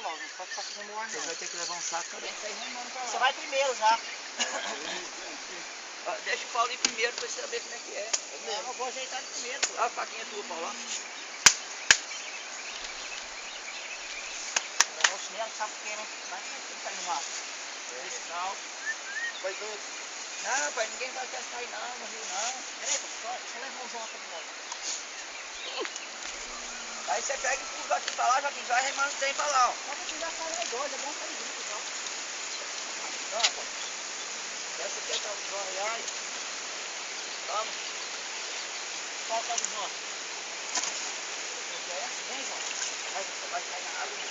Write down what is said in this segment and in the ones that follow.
lá, não pode ficar fazendo ar, Você não. vai ter que levar um saco também. Você vai primeiro já. Deixa o Paulo ir primeiro pra você saber como é que é. Não, eu vou ajeitar ele primeiro. Olha a faquinha tua, Paulo. Levou o chinelo, sabe por quê, né? Vai que ele tá animado. Descalço. Vai doido. Não, pai, ninguém vai testar aí não, no rio não. Peraí, deixa eu levar o Jota de volta. Aí você pega e empurra aqui pra lá, Joaquim, vai remando o trem pra lá, ó. Só que já sai aí dois, é bom sair junto, então. Não, pô. Essa aqui é a visão aí, ai. Vamos. Qual que é o do Jota? Vem, Jota. Vai cair na água, né?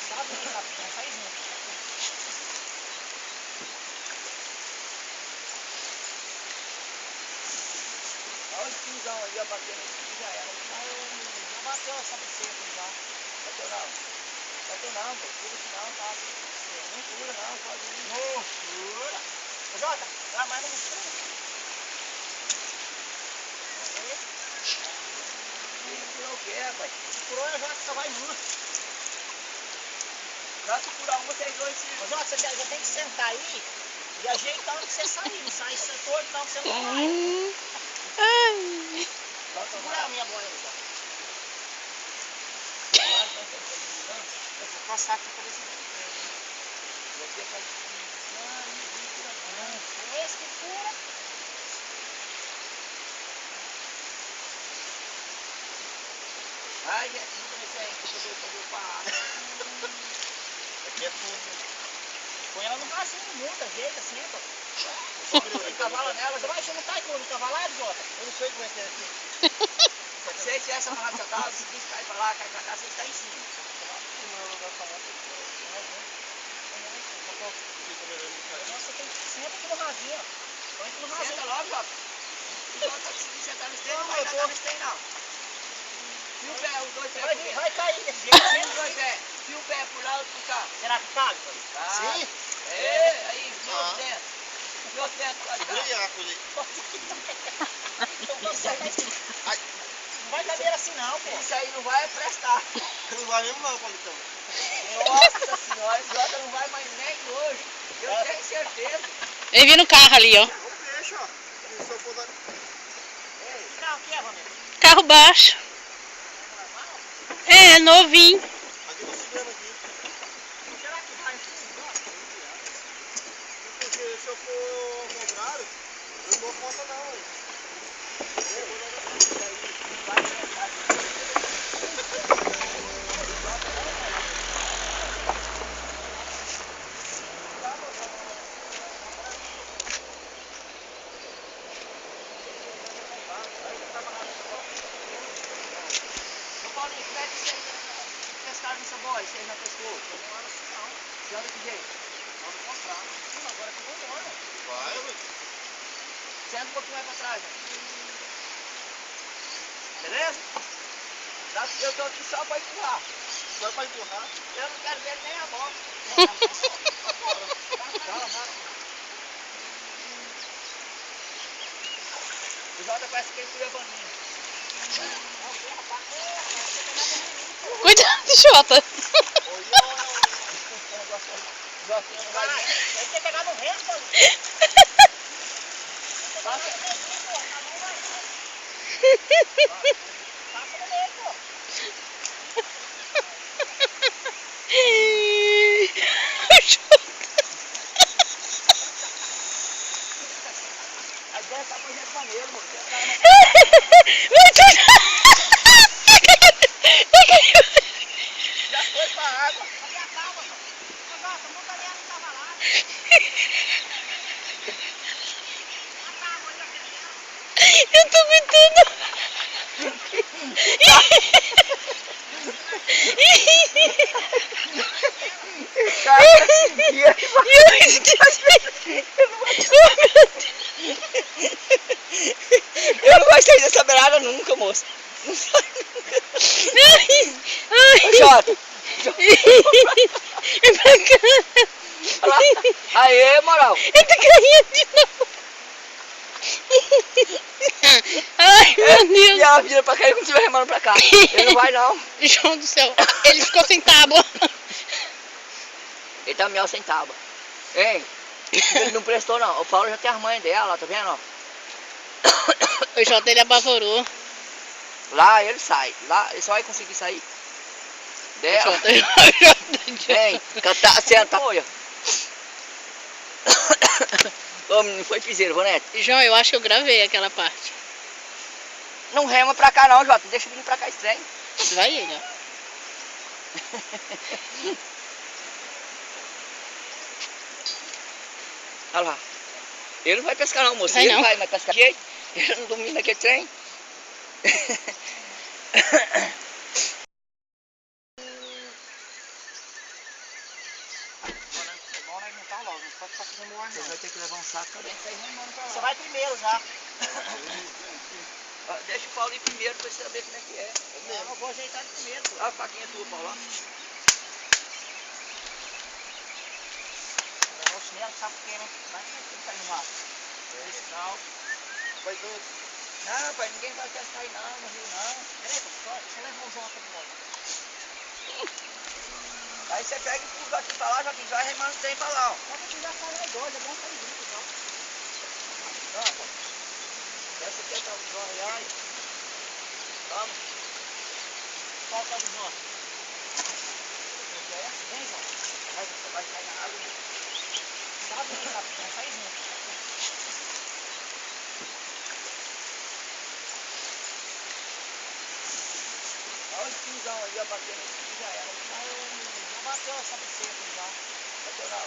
Sabe, né, sabe? Vai sair junto. Olha o pinzão aí, ó, batendo aqui, já era. Já bateu essa buceta já. Bateu não. Bateu não, pô. Fura aqui não, tá? Não fura não, pode ir. Não fura. Ô, Jota, lá mais não mistura. Furou o quê, rapaz? Furou, a Jota só vai numa. Na hora que furar uma, vocês dois se... Ô, Jota, você já tem que sentar aí e ajeitar onde você sair. Não sai torto não, que você não vai. Segura a minha boia aí, Jota. Eu vou passar aqui pra ver se eu Você faz... esse que fura. Ai, aqui comecei a fazer o passo. Aqui é tudo. Põe ela no bracinho, muda, ajeita, senta. Encavala nela. Você vai juntar com o cavalado, Jota? Eu não sei como é que é aqui. Se você tivesse amarrado essa casa, se quis cair pra lá, cai pra cá, você está em cima. Nossa, tem que senta aqui no radinho, ó. Põe aqui no radinho. Senta logo, Jota. O Jota tá conseguindo sentar nesse trem, não vai sentar nesse trem, não. Fia o pé, os dois pés. Vai cair desse jeito. Fia os dois pés. Fia o pé pro lado e pro cá. Será que cabe? Sim. É, aí, de outro dentro. De outro dentro, lá de cá. Não vai caber assim não, pô. Isso aí não vai prestar. Não vai mesmo não, Paulitão. Nossa senhora, esse Jota não vai mais nem hoje. Eu tenho certeza. Ele viu no carro ali, ó. Não deixa, ó. Se eu for dar... Que carro que é, Romero? Carro baixo. É, novinho. Aqui tô segurando aqui. Será que vai assim? Porque se eu for ao contrário, eu não dou conta não, hein. Paulinho, como é que vocês pescaram nessa boia? Vocês já pescou? Eu não ando assim não. Você anda que jeito? Vamos comprar. Agora que eu vou embora. Vai, ué. Você anda um pouquinho mais pra trás, né? Beleza? Eu tô aqui só pra empurrar. Só pra empurrar. Eu não quero ver nem a moto. O Jota parece que ele fura a baninha. Cuidado, Jota. Jotinha não vai ver. Deve ter pegado o vento, Paulo. Passa no meio, pô. Aí deve estar fazendo maneiro, mano. Já foi pra água. Cadê a calma, pô? Ô, Jota, muda ali no cavalado. Eu tô aguentando. Cara, eu não gostei dessa beirada nunca, moça. Não sai nunca. Jota. É pra cá. Aê, moral. Ele tá caindo de novo. Ai, meu Deus. E ela vira pra cá e continua remando pra cá. Ele não vai não. João do céu. Ele ficou sem tábua. Ele tá miau sem tábua. Hein? Ele não prestou não. O Paulo já tem as mães dela, tá vendo? O Jota, ele apavorou. Lá ele sai. Lá ele só vai conseguir sair dela. Hein? Cantar, senta. Olha. Ô, menino, foi piseiro, Vanete. João, eu acho que eu gravei aquela parte. Não rema pra cá não, Jota. Deixa vir pra cá estranho. Vai ele, ó. Olha lá. Ele não vai pescar não, moço. Vai Ele não. vai, mas pescar jeito. Ele não domina aquele trem. Você vai ter que levar um saco também. Você vai primeiro já. Deixa o Paulo ir primeiro pra você saber como é que é. Não, eu vou ajeitar ele primeiro. Olha a faquinha tua, Paulo. Ó. Eu vou chinelo, sabe por quê, né? Vai que ele tá animado. Descalço. Vai doido. Não, pai, ninguém vai testar aí não, no rio não. Peraí, deixa eu levar o Jota de volta. Aí você pega e puxa o Joaquim pra lá, Joaquim vai remando o trem pra lá, ó. Só que já sai aí dois, é bom sair junto, então. Não, pô. Essa aqui é a do João, ai. Toma. Qual que é o do Jota? Vem, Jota. Vai sair na água, né? Sabe, né, sabe? Vai sair junto. Olha o pinzão aí, ó, batendo aqui, já era. Já bateu essa buceta já. Bateu não.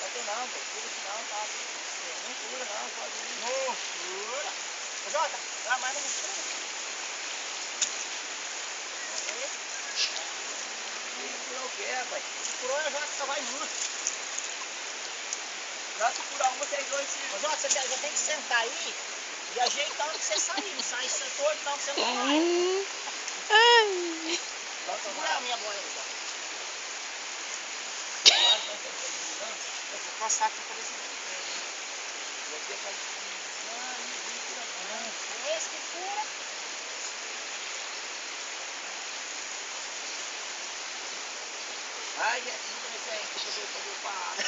Bateu não, pô. Pula aqui não, tá ali. Não pula não, pode ir. Não, jura? Ô, Jota, lá mais não mistura. Ele furou o quê, rapaz? Furou, a Jota só vai junto. Dá pra furar uma, vocês dois se... Ô, Jota, você já tem que sentar aí e ajeitando pra você sair. Não sai torto não, que você não vai. Ai. Segura a minha boia aí, Jota. Eu vou passar aqui pra ver se não esse que fura. Ai, gente, nunca me tem que fazer o passo.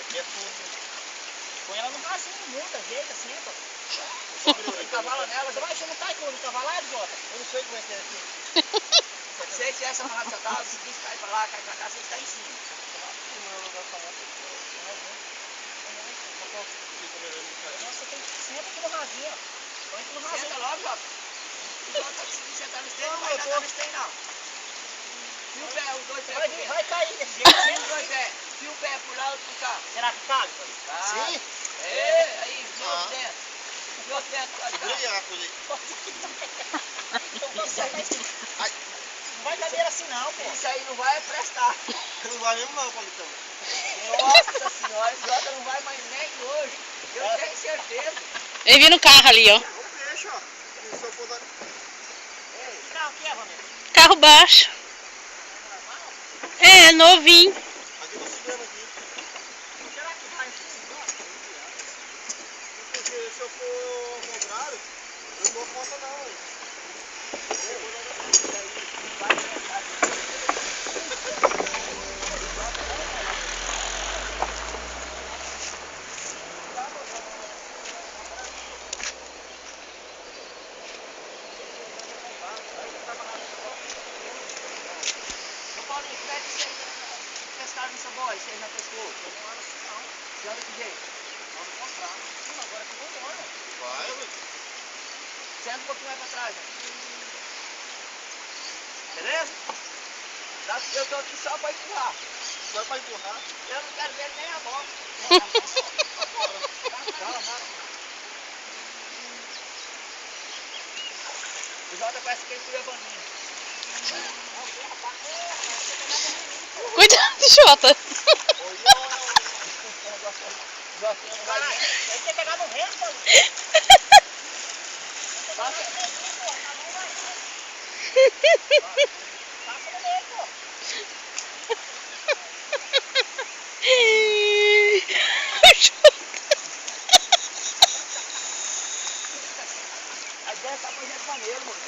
Aqui é fundo. Põe ela no rasinho, muda, ajeita, senta. Encavala nela. Você vai encher no taiko no cavalado, Jota? Eu não sei como é que é aqui. Se você tivesse amarrado essa tábua, se quis cair pra lá, cai pra cá, você está em cima. Nossa, tem que senta aqui no rasinho, ó. Põe aqui no rasinho. Senta logo, Jota. O Jota tá conseguindo sentar nesse trem, não vai catar nesse trem, não. Fia o pé, os dois pés. Vai cair desse jeito. Fia os dois pés. Fia o pé pro lado e pro cá. Será que cabe? Sim. É, aí, de outro dentro. De outro dentro, lá de Segura cá. aí a coisa aí. Não vai caber assim não, pô. Isso aí não vai prestar. Não vai mesmo não, Paulitão. Nossa senhora, esse Jota não vai mais nem hoje. Eu tenho certeza. Ele viu no carro ali, ó. Não deixa, ó. Se eu for dar... Que carro que é, Romero? Carro baixo. É, novinho. Aqui eu tô segurando aqui. Será que vai assim? Porque se eu for ao contrário, eu não dou conta não, hein. Paulinho, como é que vocês pescaram nessa boia? Vocês já pescou? Eu não ando assim não. Você anda de jeito? Ando contrário. Sim, agora que eu vou embora. Vai, ué. Você anda um pouquinho mais pra trás, né? Beleza? Eu tô aqui só pra empurrar. Só pra empurrar. Eu não quero ver nem a moto. O Jota parece que ele fura a baninha. Cuidado, Jota. Jotinha não vai Vai, ver. tem que pegar no vento, Paulo. Passa no meio, pô. Vai descer pra dentro do banheiro, moço.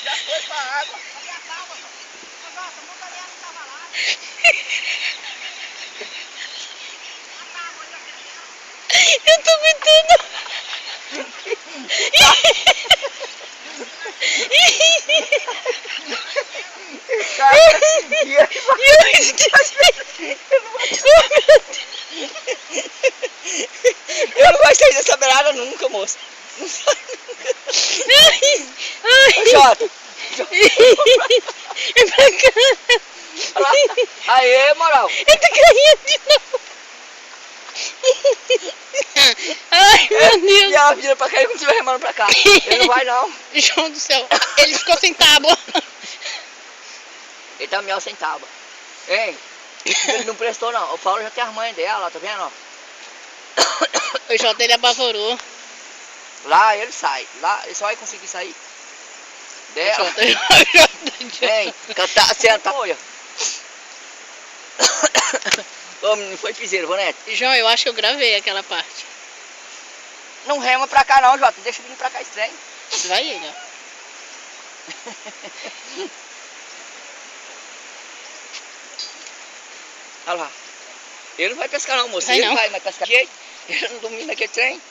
Já foi pra água. Cadê a tábua? Ô, Jota, o motorista não tava lá. A tábua ali, ó. Eu tô aguentando. Cara, e ele eu não vai sair dessa beirada nunca, moço. Não sai nunca. Ô, Jota. É bacana. Aê, moral. Eu tô caindo de novo. Ai, meu Deus. E ela vira pra cá e continua remando pra cá. Ele não vai, não. João do céu. Ele ficou sem tábua. Ele tá melhor sem tábua. Hein? Ele não prestou, não. O Paulo já tem as mães dela, tá vendo? Ó? O Jota, ele apavorou. Lá ele sai. Lá ele só vai conseguir sair. Dela. Vem, cantar, senta. Olha. Ô, menino, foi piseiro, Vanete. João, eu acho que eu gravei aquela parte. Não rema pra cá, não, Jota. Deixa vir pra cá estranho. Vai ele, ó. Olha lá. Ele não vai pescar, não, moço. Vai Ele não. vai, mas pescar jeito. Ele não domina aquele trem.